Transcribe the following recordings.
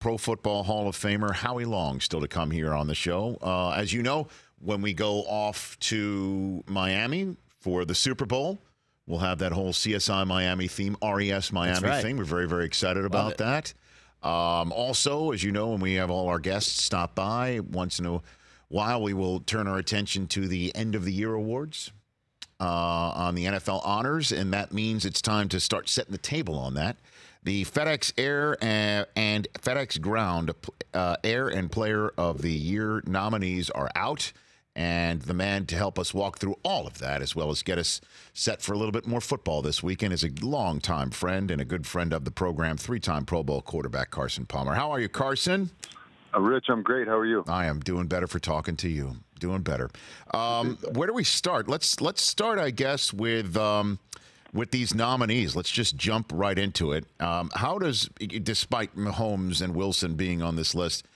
Pro Football Hall of Famer Howie Long still to come here on the show. As you know, when we go off to Miami for the Super Bowl, we'll have that whole CSI Miami theme, RES Miami thing. We're very, very excited about that. Also, as you know, when we have all our guests stop by once in a while, we will turn our attention to the end of the year awards on the NFL honors, and that means it's time to start setting the table on that. The FedEx Air and FedEx Ground Air and Player of the Year nominees are out, and the man to help us walk through all of that, as well as get us set for a little bit more football this weekend, is a longtime friend and a good friend of the program, three-time Pro Bowl quarterback Carson Palmer. How are you, Carson? Rich, I'm great. How are you? I am doing better for talking to you. Doing better. Where do we start? Let's start, I guess, with these nominees. Let's just jump right into it. How does, despite Mahomes and Wilson being on this list,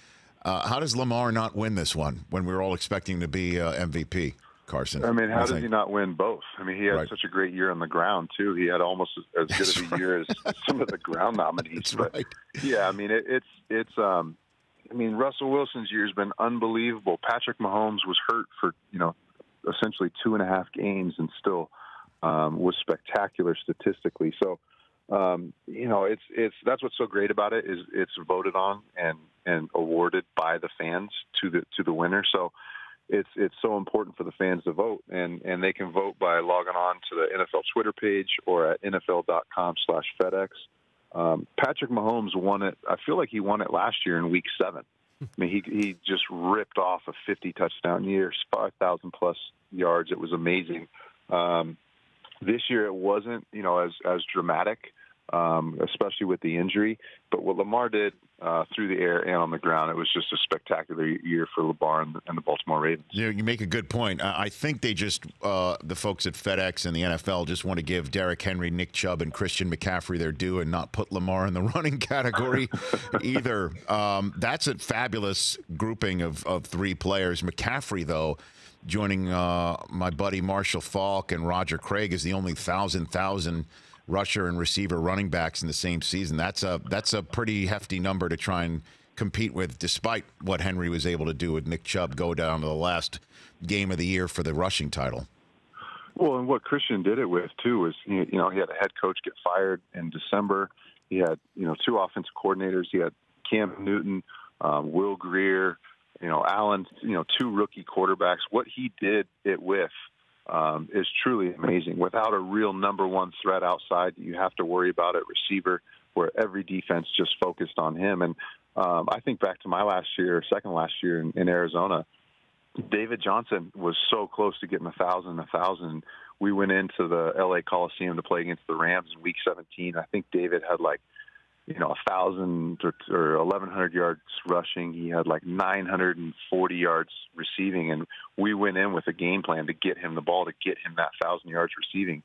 how does Lamar not win this one when we were all expecting to be MVP, Carson? I mean, how does he not win both? I mean, he had such a great year on the ground, too. He had almost as good of a year as some of the ground nominees. That's yeah, I mean, I mean, Russell Wilson's year has been unbelievable. Patrick Mahomes was hurt for, essentially 2.5 games and still was spectacular statistically. So, that's what's so great about it is it's voted on and awarded by the fans to the winner. So it's so important for the fans to vote, and they can vote by logging on to the NFL Twitter page or at NFL.com/FedEx. Patrick Mahomes won it. I feel like he won it last year in Week 7. I mean, he just ripped off a 50-touchdown year, 5,000-plus yards. It was amazing. This year it wasn't, as dramatic, especially with the injury. But what Lamar did through the air and on the ground, it was just a spectacular year for Lamar and the Baltimore Ravens. Yeah, you make a good point. I think they just, the folks at FedEx and the NFL just want to give Derrick Henry, Nick Chubb, and Christian McCaffrey their due and not put Lamar in the running category either. That's a fabulous grouping of three players. McCaffrey, though, joining my buddy Marshall Faulk and Roger Craig, is the only 1,000 rusher and receiver running backs in the same season. That's a pretty hefty number to try and compete with, despite what Henry was able to do with Nick Chubb go down to the last game of the year for the rushing title. Well, and what Christian did it with, too, was, he had a head coach get fired in December. He had, 2 offensive coordinators. He had Cam Newton, Will Grier, Allen, 2 rookie quarterbacks. What he did it with is truly amazing. Without a real number one threat outside, you have to worry about it, receiver, where every defense just focused on him. And I think back to my second last year in Arizona, David Johnson was so close to getting 1,000. We went into the L.A. Coliseum to play against the Rams in Week 17. I think David had 1,000 or 1,100 yards rushing. He had 940 yards receiving, and we went in with a game plan to get him the ball, to get him that 1,000 yards receiving.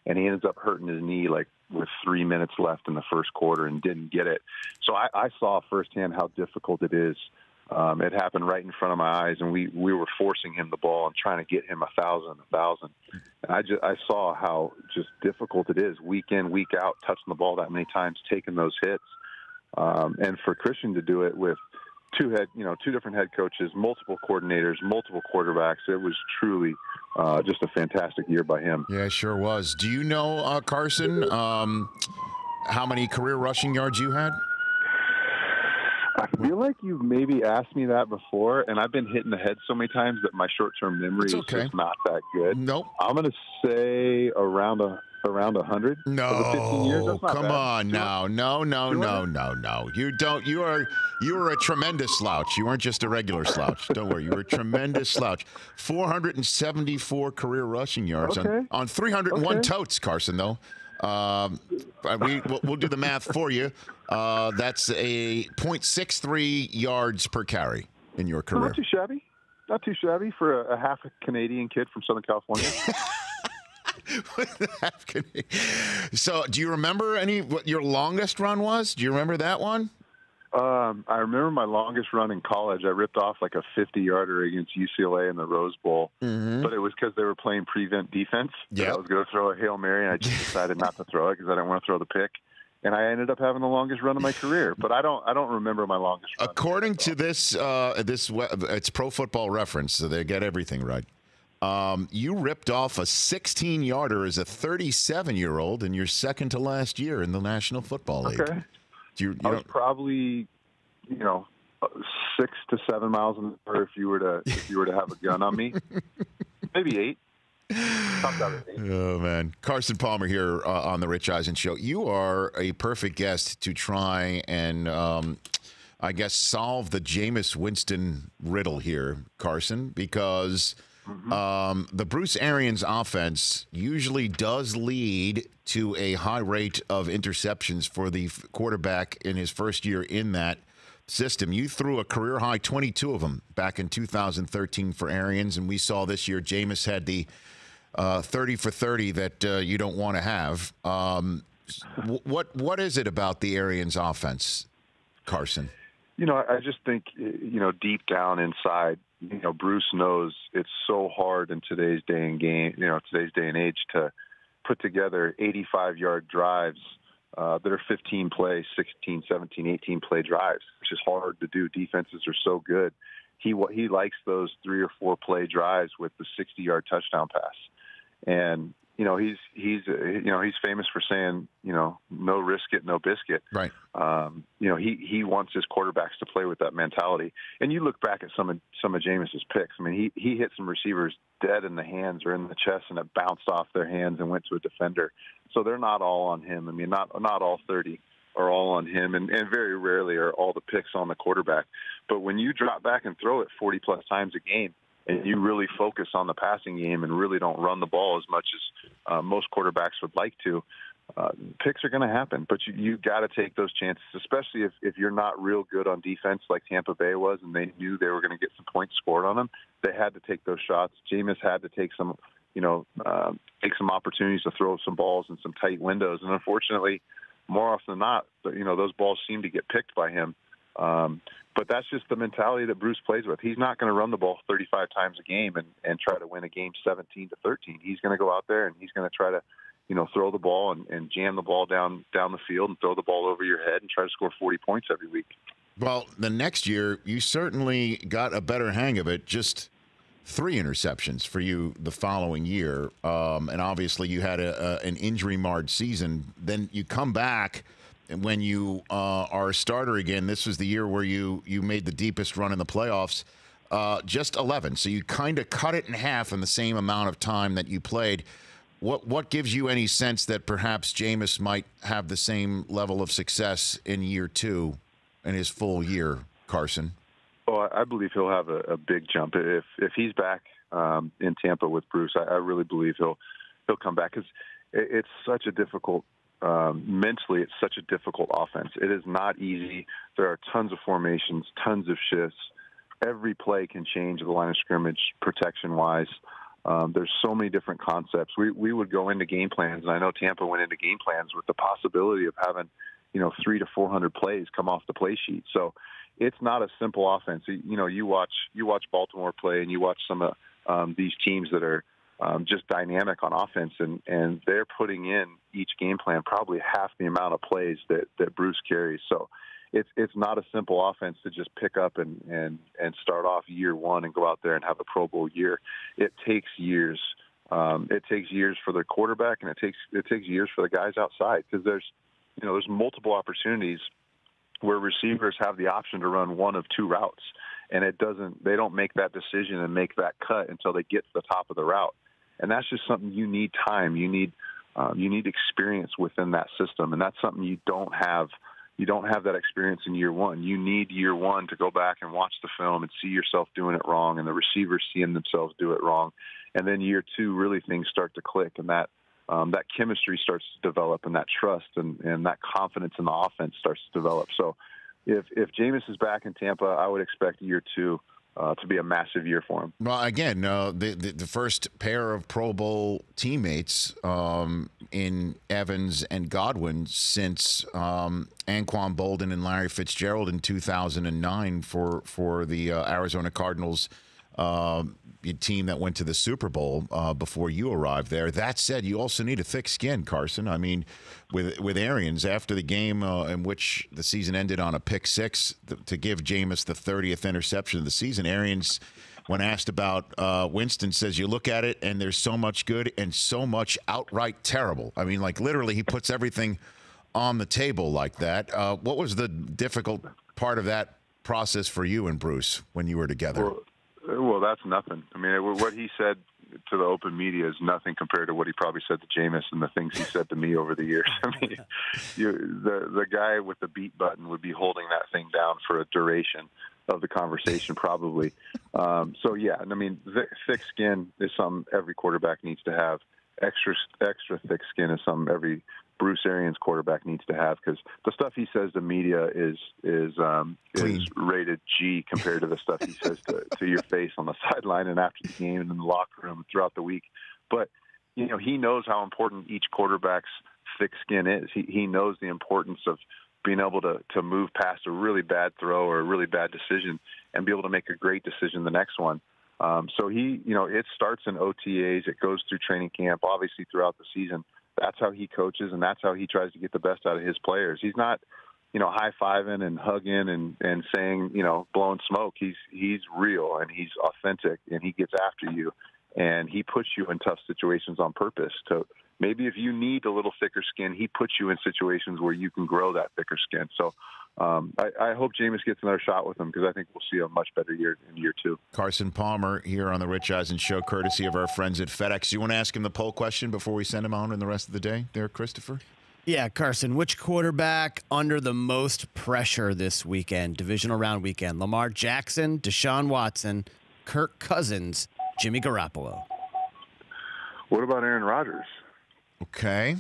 And he ends up hurting his knee with 3 minutes left in the first quarter and didn't get it. So I saw firsthand how difficult it is. It happened right in front of my eyes, and we were forcing him the ball and trying to get him 1,000. And I saw how just difficult it is week in, week out, touching the ball that many times, taking those hits. And for Christian to do it with two different head coaches, multiple coordinators, multiple quarterbacks, it was truly just a fantastic year by him. Yeah, it sure was. Do you know, Carson, how many career rushing yards you had? I feel like you've maybe asked me that before, and I've been hit in the head so many times that my short-term memory is just not that good. Nope. I'm going to say around 100. No, over 15 years. That's not come bad. on now. No. You were a tremendous slouch. You weren't just a regular slouch. Don't worry. You were a tremendous slouch. 474 career rushing yards on 301 totes, Carson, though. We'll do the math for you. That's a .63 yards per carry in your career. Not too shabby for a half a Canadian kid from Southern California. So, do you remember what your longest run was? Do you remember that one? I remember my longest run in college. I ripped off a 50-yarder against UCLA in the Rose Bowl, but it was because they were playing prevent defense. Yeah, I was going to throw a Hail Mary, and I just decided not to throw it because I didn't want to throw the pick. and I ended up having the longest run of my career. But I don't remember my longest run. According to this, it's Pro Football Reference, so they get everything right. You ripped off a 16-yarder as a 37-year-old in your second to last year in the National Football League. Okay. I was probably, 6 to 7 miles an hour if you were to have a gun on me. Maybe 8. Oh, man. Carson Palmer here on the Rich Eisen Show. You are a perfect guest to try and, I guess, solve the Jameis Winston riddle here, Carson, because the Bruce Arians offense usually does lead to a high rate of interceptions for the quarterback in his first year in that system. You threw a career-high 22 of them back in 2013 for Arians, and we saw this year Jameis had the 30 for 30 that you don't want to have. What is it about the Arians offense, Carson? I just think, deep down inside, Bruce knows it's so hard in today's day and age to put together 85-yard drives that are 15-play, 16, 17, 18-play drives, which is hard to do. Defenses are so good. He likes those 3 or 4 play drives with the 60-yard touchdown pass. And he's famous for saying, no risk it, no biscuit. Right. He wants his quarterbacks to play with that mentality. And you look back at some of Jameis's picks. I mean, he hit some receivers dead in the hands or in the chest, and it bounced off their hands and went to a defender. So they're not all on him. I mean, not all 30 are all on him, and very rarely are all the picks on the quarterback. But when you drop back and throw it 40-plus times a game, and you really focus on the passing game and really don't run the ball as much as most quarterbacks would like to, picks are going to happen. But you got to take those chances, especially if you're not real good on defense like Tampa Bay was, and they knew they were going to get some points scored on them. They had to take those shots. Jameis had to take some opportunities to throw some balls in some tight windows. And unfortunately, more often than not, those balls seem to get picked by him. But that's just the mentality that Bruce plays with. He's not going to run the ball 35 times a game and try to win a game 17-13. He's going to go out there and he's going to try to, throw the ball and jam the ball down the field and throw the ball over your head and try to score 40 points every week. Well, the next year, you certainly got a better hang of it. Just 3 interceptions for you the following year. And obviously you had an injury-marred season. Then you come back. And when you are a starter again, this was the year where you made the deepest run in the playoffs, just 11. So you kind of cut it in half in the same amount of time that you played. What gives you any sense that perhaps Jameis might have the same level of success in year 2 in his full year, Carson? Oh, I believe he'll have a big jump. If he's back in Tampa with Bruce, I really believe he'll come back, because it's such a difficult mentally, it's such a difficult offense. It is not easy. There are tons of formations, tons of shifts. Every play can change the line of scrimmage protection-wise. There's so many different concepts. We would go into game plans, and I know Tampa went into game plans with the possibility of having, 300 to 400 plays come off the play sheet. So it's not a simple offense. You watch Baltimore play, and you watch some of these teams that are just dynamic on offense, and they're putting in each game plan probably half the amount of plays that Bruce carries. So it's not a simple offense to just pick up and start off year 1 and go out there and have a Pro Bowl year. It takes years. It takes years for the quarterback, and it takes years for the guys outside, because there's multiple opportunities where receivers have the option to run one of 2 routes, and they don't make that decision and make that cut until they get to the top of the route. And that's just something you need time. You need experience within that system, and that's something you don't have. You don't have that experience in year 1. You need year 1 to go back and watch the film and see yourself doing it wrong, and the receivers seeing themselves do it wrong. And then year 2, really things start to click, and that chemistry starts to develop, and that trust and that confidence in the offense starts to develop. So if Jameis is back in Tampa, I would expect year 2 to be a massive year for him. Well, again, the first pair of Pro Bowl teammates in Evans and Godwin since Anquan Bolden and Larry Fitzgerald in 2009 for the Arizona Cardinals team that went to the Super Bowl before you arrived there. That said, you also need a thick skin, Carson. I mean, with Arians, after the game in which the season ended on a pick six to give Jameis the 30th interception of the season, Arians, when asked about Winston, says you look at it and there's so much good and so much outright terrible. I mean, like literally he puts everything on the table like that. What was the difficult part of that process for you and Bruce when you were together? Well, that's nothing. I mean, what he said to the open media is nothing compared to what he probably said to Jameis and the things he said to me over the years. I mean, the guy with the beat button would be holding that thing down for a duration of the conversation, probably. So, yeah, I mean, thick skin is something every quarterback needs to have. Extra thick skin is something every Bruce Arians quarterback needs to have, because the stuff he says to media is rated G compared to the stuff he says to your face on the sideline and after the game and in the locker room throughout the week. But, you know, he knows how important each quarterback's thick skin is. He knows the importance of being able to move past a really bad throw or a really bad decision and be able to make a great decision the next one. So it starts in OTAs. It goes through training camp, obviously throughout the season. That's how he coaches, and that's how he tries to get the best out of his players. He's not, high-fiving and hugging and saying, blowing smoke. He's real, and he's authentic, and he gets after you, and he puts you in tough situations on purpose. So maybe if you need a little thicker skin, he puts you in situations where you can grow that thicker skin. So I hope Jameis gets another shot with him, because I think we'll see a much better year in year two. Carson Palmer here on the Rich Eisen Show, courtesy of our friends at FedEx. You want to ask him the poll question before we send him on in the rest of the day there, Christopher? Yeah, Carson, which quarterback under the most pressure this weekend, divisional round weekend? Lamar Jackson, Deshaun Watson, Kirk Cousins, Jimmy Garoppolo. What about Aaron Rodgers? Okay.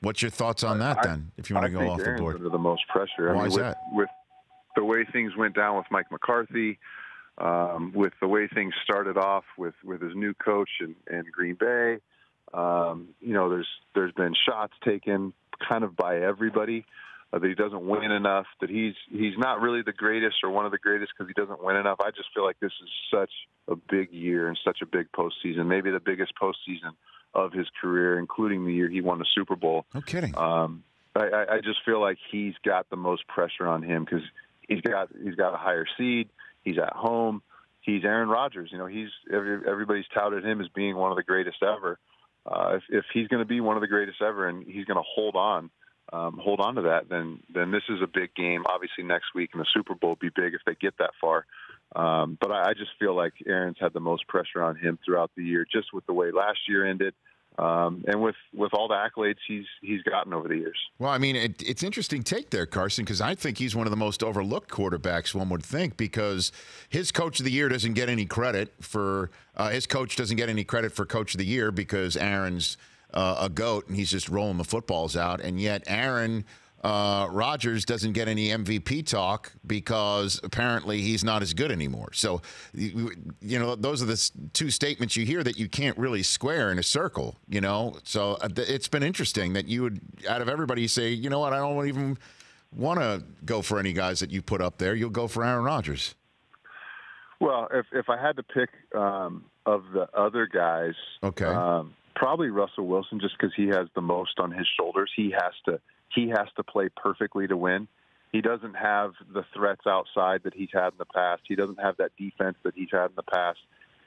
What's your thoughts on that, then, if you want to go off the board? Under the most pressure. Why is that? With the way things went down with Mike McCarthy, with the way things started off with his new coach in Green Bay, there's been shots taken kind of by everybody that he doesn't win enough, that he's not really the greatest or one of the greatest because he doesn't win enough. I just feel like this is such a big year and such a big postseason, maybe the biggest postseason of his career, including the year he won the Super Bowl. No kidding. I just feel like he's got the most pressure on him because he's got a higher seed. He's at home. He's Aaron Rodgers. Everybody's touted him as being one of the greatest ever. If he's going to be one of the greatest ever and he's going to hold on to that, then this is a big game. Obviously, next week in the Super Bowl will be big if they get that far. But I just feel like Aaron's had the most pressure on him throughout the year, just with the way last year ended, and with all the accolades he's gotten over the years. Well, I mean, it's interesting take there, Carson, because I think he's one of the most overlooked quarterbacks, one would think, because his coach of the year doesn't get any credit for his coach doesn't get any credit for coach of the year because Aaron's a GOAT and he's just rolling the footballs out, and yet Aaron Rodgers doesn't get any MVP talk because apparently he's not as good anymore. So, those are the two statements you hear that you can't really square in a circle, So it's been interesting that you would, out of everybody, say, you know what, I don't even want to go for any guys that you put up there. You'll go for Aaron Rodgers. Well, if I had to pick of the other guys, okay, probably Russell Wilson, just because he has the most on his shoulders. He has to play perfectly to win. He doesn't have the threats outside that he's had in the past. He doesn't have that defense that he's had in the past.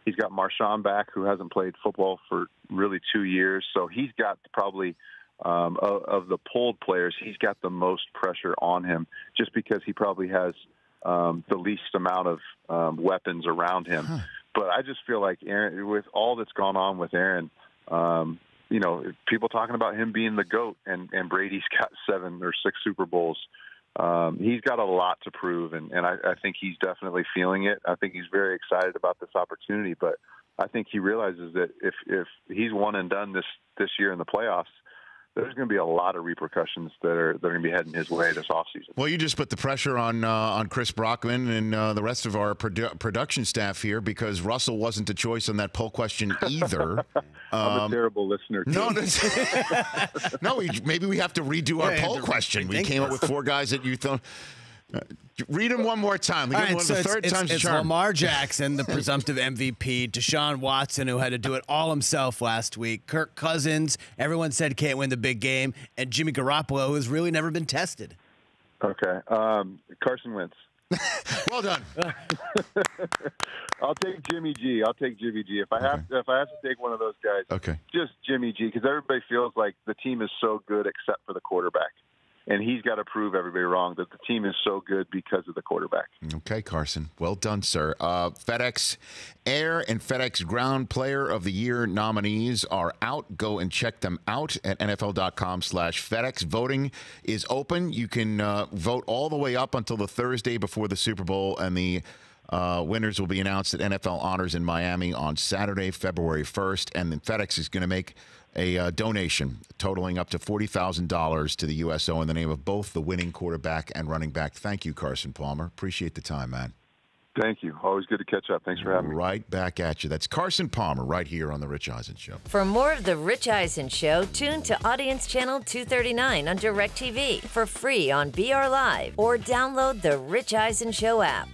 He's got Marshawn back, who hasn't played football for really 2 years. So he's got probably, of the pulled players, he's got the most pressure on him just because he probably has the least amount of weapons around him. But I just feel like Aaron, with all that's gone on with Aaron, people talking about him being the GOAT, and Brady's got 7 or 6 Super Bowls. He's got a lot to prove, and I think he's definitely feeling it. I think he's very excited about this opportunity, but I think he realizes that if he's one and done this year in the playoffs, there's going to be a lot of repercussions that are going to be heading his way this offseason. Well, you just put the pressure on Chris Brockman and the rest of our production staff here because Russell wasn't a choice on that poll question either. I'm a terrible listener. No, maybe we have to redo our poll question. We came up with 4 guys that you thought. Read him one more time. All right, the third time's the it's charm. Lamar Jackson, the presumptive MVP. Deshaun Watson, who had to do it all himself last week. Kirk Cousins, everyone said can't win the big game. And Jimmy Garoppolo, who's really never been tested. Okay. Carson Wentz. Well done. I'll take Jimmy G. If I have to take one of those guys, Okay. just Jimmy G, because everybody feels like the team is so good except for the quarterback. And he's got to prove everybody wrong that the team is so good because of the quarterback. Okay, Carson. Well done, sir. FedEx Air and FedEx Ground Player of the Year nominees are out. Go and check them out at NFL.com/FedEx. Voting is open. You can vote all the way up until the Thursday before the Super Bowl, and the winners will be announced at NFL Honors in Miami on Saturday, February 1st. And then FedEx is going to make a donation totaling up to $40,000 to the USO in the name of both the winning quarterback and running back. Thank you, Carson Palmer. Appreciate the time, man. Thank you. Always good to catch up. Thanks for having me. Right back at you. That's Carson Palmer right here on The Rich Eisen Show. For more of The Rich Eisen Show, tune to Audience Channel 239 on DirecTV for free on BR Live or download the Rich Eisen Show app.